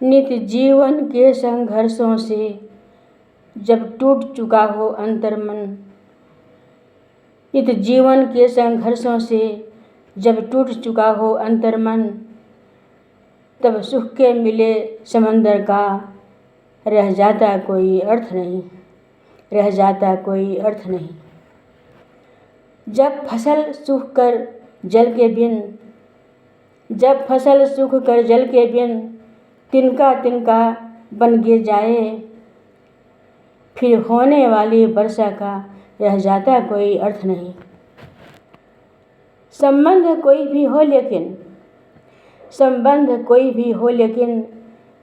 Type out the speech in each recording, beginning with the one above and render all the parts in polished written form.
नित्य जीवन के संघर्षों से जब टूट चुका हो अंतर्मन, नित्य जीवन के संघर्षों से जब टूट चुका हो अंतर्मन, तब सुख के मिले समंदर का रह जाता कोई अर्थ नहीं, रह जाता कोई अर्थ नहीं। जब फसल सूख कर जल के बिन, जब फसल सूख कर जल के बिन तिनका तिनका बन गिर जाए, फिर होने वाली वर्षा का रह जाता कोई अर्थ नहीं। संबंध कोई भी हो लेकिन, संबंध कोई भी हो लेकिन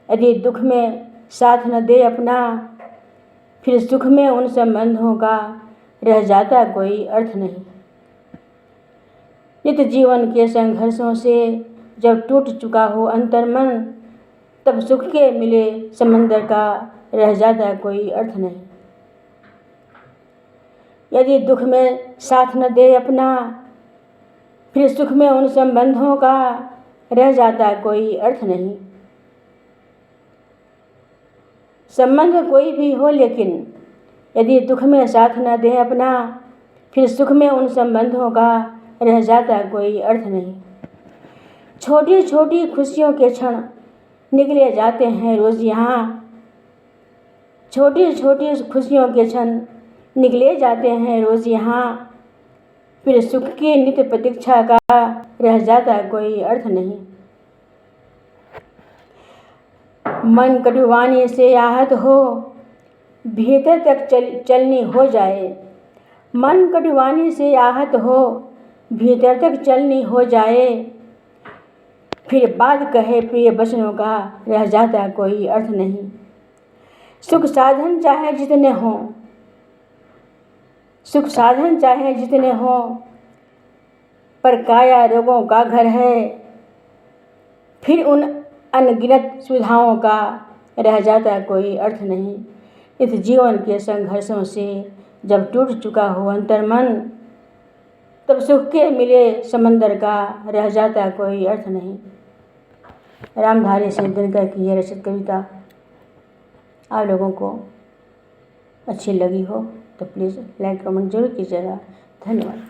यदि दुख में साथ न दे अपना, फिर सुख में उन संबंधों का रह जाता कोई अर्थ नहीं। नित्य जीवन के संघर्षों से जब टूट चुका हो अंतर्मन, तब सुख के मिले समंदर का रह जाता कोई अर्थ नहीं। यदि दुख में साथ न दे अपना, फिर सुख में उन संबंधों का रह जाता कोई अर्थ नहीं। संबंध कोई भी हो लेकिन यदि दुख में साथ न दे अपना, फिर सुख में उन संबंधों का रह जाता कोई अर्थ नहीं। छोटी छोटी खुशियों के क्षण निकले जाते हैं रोज़ यहाँ, छोटी छोटी खुशियों के क्षण निकले जाते हैं रोज़ यहाँ, फिर सुख की नित्य प्रतीक्षा का रह जाता कोई अर्थ नहीं। मन कटुवानी से आहत हो भीतर तक चलनी हो जाए, मन कटुवानी से आहत हो भीतर तक चलनी हो जाए, फिर बाद कहे प्रिय वचनों का रह जाता कोई अर्थ नहीं। सुख साधन चाहे जितने हों, सुख साधन चाहे जितने हों, पर काया रोगों का घर है, फिर उन अनगिनत सुविधाओं का रह जाता कोई अर्थ नहीं। इस जीवन के संघर्षों से जब टूट चुका हो अंतर्मन, तब सुख के मिले समंदर का रह जाता कोई अर्थ नहीं। रामधारी सिंह दिनकर की यह रचित कविता आप लोगों को अच्छी लगी हो तो प्लीज़ लाइक कमेंट जरूर कीजिएगा। धन्यवाद।